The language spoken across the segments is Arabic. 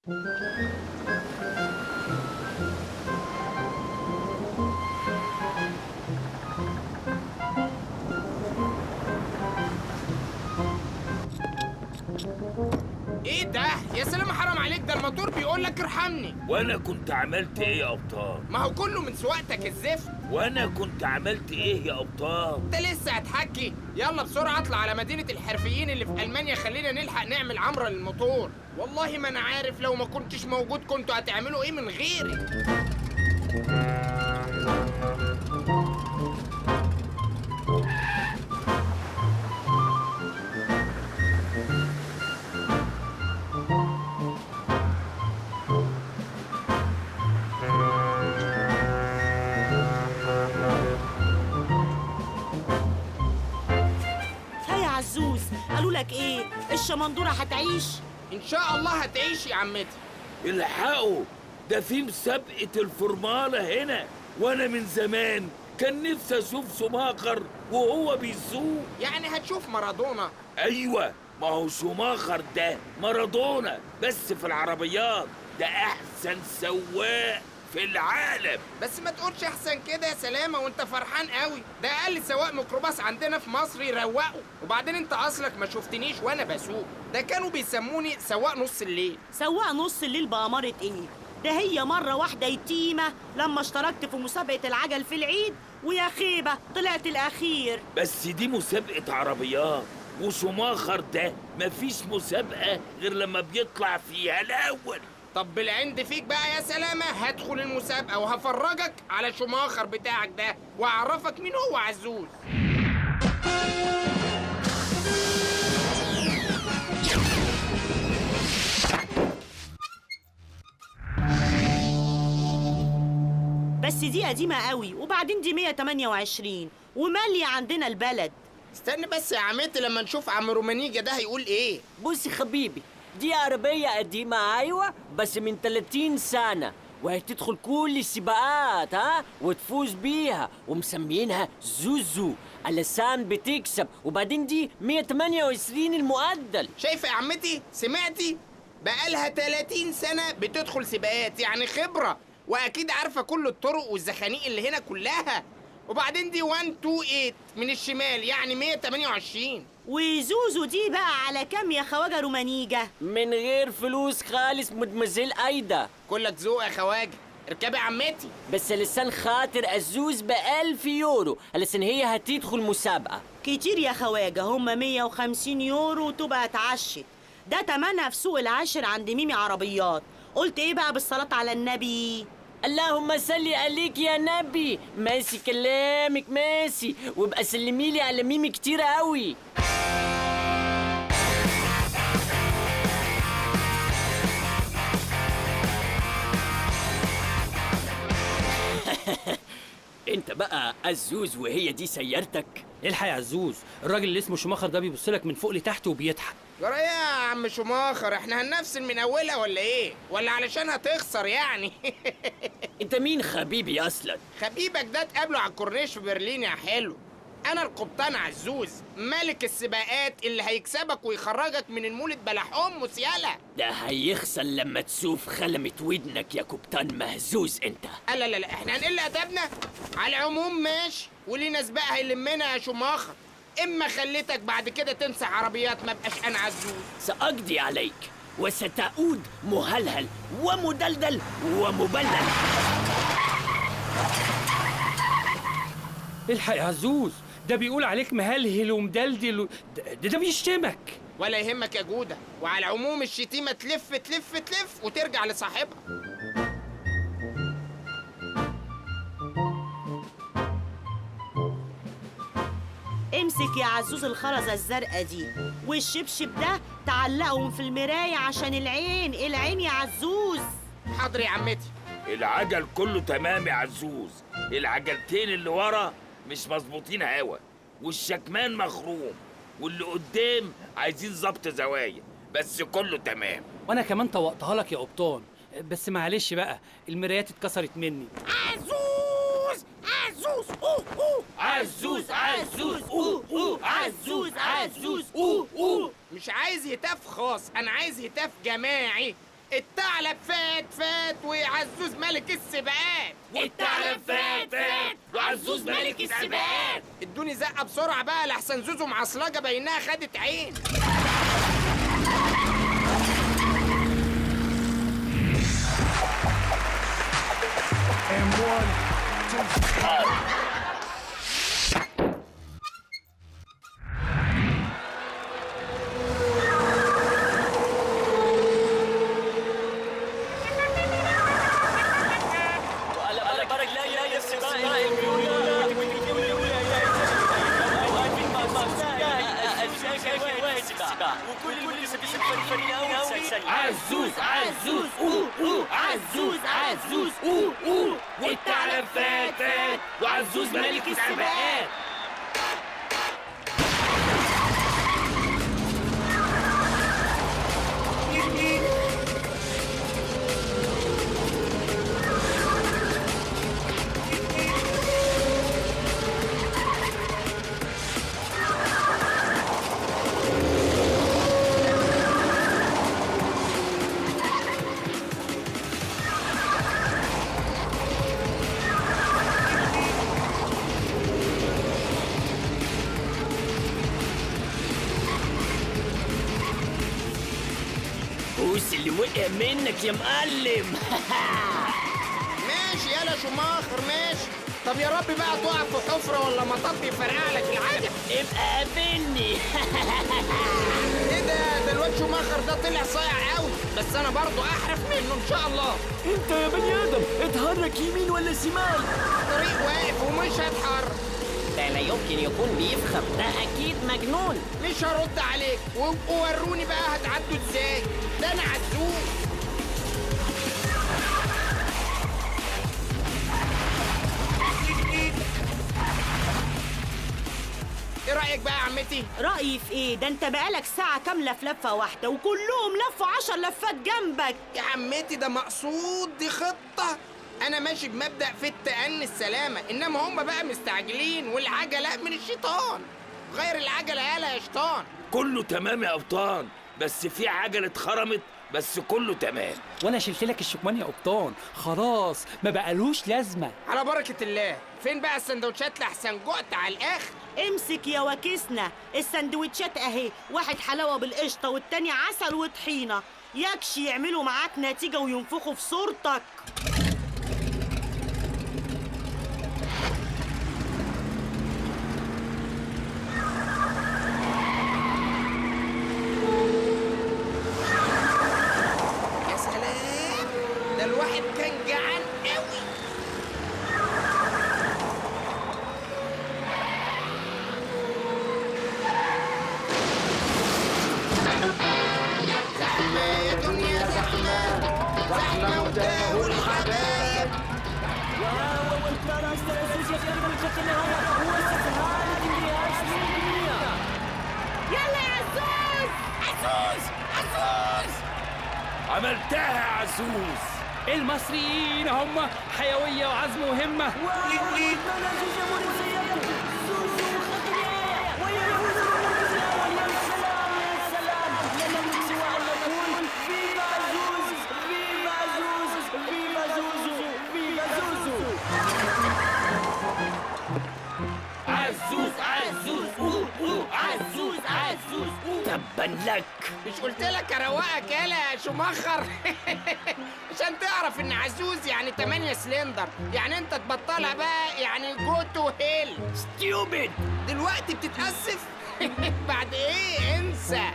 ايه ده؟ يا سلام حرام عليك، ده الموتور بيقول لك ارحمني. وانا كنت عملت ايه يا ابطال؟ ما هو كله من سواقتك الزفت. وانا كنت عملت ايه يا ابطال؟ انت لسه هتحكي؟ يلا بسرعه اطلع على مدينه الحرفيين اللي في المانيا، خلينا نلحق نعمل عمره للموتور. والله ما انا عارف لو ما كنتش موجود كنتوا هتعملوا ايه من غيري. عزوز، قالوا لك ايه؟ الشمندوره هتعيش؟ ان شاء الله هتعيش يا عمتي. الحقوا، ده في مسابقة الفرمالة هنا، وانا من زمان كان نفسي اشوف شوماخر وهو بيسوق. يعني هتشوف مارادونا؟ ايوه، ما هو شوماخر ده مارادونا بس في العربيات، ده احسن سواق في العالم. بس ما تقولش احسن كده يا سلامه وانت فرحان قوي، ده اقل سواق ميكروباص عندنا في مصر يروقه. وبعدين انت اصلك ما شفتنيش وانا بسوق، ده كانوا بيسموني سواق نص الليل. سواق نص الليل بأمارة ايه؟ ده هي مرة واحدة يتيمة لما اشتركت في مسابقة العجل في العيد، ويا خيبة طلعت الأخير. بس دي مسابقة عربيات، وشوماخر ده مفيش مسابقة غير لما بيطلع فيها الأول. طب بالعند فيك بقى يا سلامة، هدخل المسابقة وهفرجك على شوماخر بتاعك ده وأعرفك مين هو عزوز. بس دي قديمة قوي، وبعدين دي 128 ومالية عندنا البلد. استنى بس يا عمتي لما نشوف عم رومانيجا ده هيقول ايه. بص يا حبيبي، دي عربية قديمة أيوة، بس من 30 سنة، وهتدخل كل السباقات وتفوز بيها، ومسميينها زوزو علشان بتكسب. وبعدين دي 128 المعدل. شايفة يا عمتي؟ سمعتي؟ بقالها 30 سنة بتدخل سباقات، يعني خبرة، وأكيد عارفة كل الطرق والزخانيق اللي هنا كلها. وبعدين دي 128 من الشمال، يعني 128. وزوزو دي بقى على كام يا خواجة رومانيجا؟ من غير فلوس خالص مدمزيل أيدا. كلك ذوق يا خواجة، اركبي يا عمتي. بس لسان خاطر الزوز ب1000 يورو علشان هي هتدخل مسابقة. كتير يا خواجة، هما 150 يورو وتبقى اتعشت. ده تمنها في سوق العاشر عند ميمي عربيات. قلت ايه بقى بالصلاة على النبي؟ اللهم صل عليك يا نبي. ماشي كلامك ماشي، وابقى سلميلي على ميمي كتير قوي. انت بقى عزوز وهي دي سيارتك؟ الحق يا عزوز، الراجل اللي اسمه شوماخر ده بيبصلك من فوق لتحت وبيضحك. جرى ايه يا عم شوماخر؟ احنا هننفسن من اولها ولا ايه؟ ولا علشان هتخسر يعني؟ انت مين حبيبي اصلا؟ خبيبك ده تقابله على الكورنيش في برلين يا حلو. انا القبطان عزوز، ملك السباقات اللي هيكسبك ويخرجك من المولد بلا حمص. يالا ده هيخسر لما تشوف خلمة ودنك يا كبتان مهزوز انت. لا لا لا، احنا هنقل ادبنا. على العموم ماشي، ولينا سباق هيلمنا يا شوماخر. اما خليتك بعد كده تمسح عربيات ما بقاش انا عزوز. سأقضي عليك وستعود مهلهل ومدلدل ومبلل. الحق يا عزوز، ده بيقول عليك مهلهل ومدلدل ده بيشتمك. ولا يهمك يا جودة، وعلى العموم الشتيمة تلف تلف تلف وترجع لصاحبها. امسك يا عزوز الخرزة الزرقاء دي، والشبشب ده تعلقهم في المراية عشان العين يا عزوز. حاضر يا عمتي. العجل كله تمام يا عزوز، العجلتين اللي ورا مش مظبوطين هوا، والشكمان مخروم، واللي قدام عايزين ظبط زوايا، بس كله تمام. وانا كمان طوقتها لك يا قبطان، بس معلش بقى المرايات اتكسرت مني. عزوز عزوز اوه اوه عزوز عزوز اوه اوه عزوز عزوز اوه اوه. مش عايز هتاف خاص، انا عايز هتاف جماعي. الثعلب فات وعزوز ملك السباقات. والثعلب فات وعزوز ملك السباقات. ادوني زقه بسرعه بقى لحسن زوزو معصلجه بينها خدت عين. عزوز والثعلب فات وعزوز ملك السباقات. بوس اللي وقع منك يا معلم. ماشي يالا شماخر ماشي. طب يا رب بقى تقع في حفره ولا مطب يفرقع لك العجل. ابقى قابلني. ايه ده الواد شماخر ده طلع صايع قوي، بس انا برضو احرف منه ان شاء الله. انت يا بني ادم اتحرك يمين ولا شمال؟ الطريق واقف ومش هتحرك. ده لا يمكن يكون بيفخم، ده اكيد مجنون. مش هرد عليك، وابقوا وروني بقى هتعدوا ازاي. ده انا عزوز. ايه رايك بقى يا عمتي؟ رأيي في ايه؟ ده انت بقالك ساعة كاملة في لفة واحدة وكلهم لفوا 10 لفات جنبك. يا عمتي ده مقصود، دي خطة. أنا ماشي بمبدأ في التأني السلامة، إنما هم بقى مستعجلين والعجلة من الشيطان. غير العجلة يالا يا شيطان. كله تمام يا قبطان، بس في عجلة اتخرمت، بس كله تمام. وانا شلت لك الشكمان يا قبطان، خلاص ما بقالوش لازمه. على بركة الله. فين بقى السندوتشات لحسن جوعت على الآخر؟ امسك يا وكسنا، السندوتشات اهي، واحد حلاوة بالقشطة والتاني عسل وطحينة. يكشي يعملوا معاك نتيجة وينفخوا في صورتك. يا سلام، ده الواحد كان جعان قوي. زحمة يا دنيا زحمة، زحمة وتاهوا الحباب. يلا يا عزوز. عملتها يا عزوز. المصريين هم حيويه وعزم وهمه. تبا لك. مش قلت لك اروقك يالا يا شماخر؟ عشان تعرف ان عزوز يعني 8 سلندر، يعني انت تبطلها بقى، يعني جو تو هيل. ستيوبد. دلوقتي بتتأسف؟ بعد ايه؟ انسى.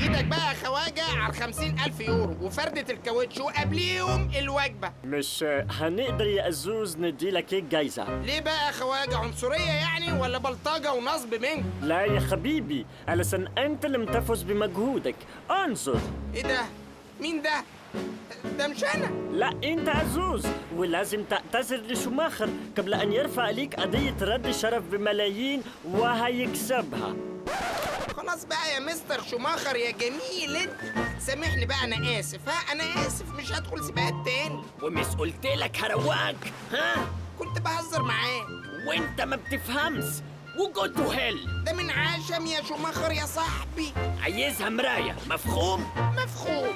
ايدك بقى يا خواجة على 50,000 يورو وفردة الكاوتش وقبليهم الوجبة. مش هنقدر يا عزوز نديلك هيك جايزة. ليه بقى يا خواجة؟ عنصرية يعني ولا بلطجة ونصب منك؟ لا يا حبيبي، علشان أنت اللي متفوز بمجهودك. انظر. ايه ده؟ مين ده؟ ده مش انا. لا أنت عزوز، ولازم تعتذر لشماخر قبل أن يرفع عليك قضية رد شرف بملايين وهيكسبها. خلاص بقى يا مستر شماخر يا جميل انت، سامحني بقى، انا اسف. انا اسف، مش هدخل سباقات تاني. ومش قلت لك هروقك؟ ها؟ كنت بهزر معاه. وانت ما بتفهمش. وجو تو هيل. ده من عشم يا شوماخر يا صاحبي. عايزها مراية، مفهوم؟ مفهوم.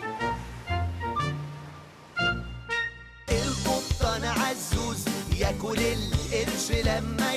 القبطان عزوز ياكل القرش لما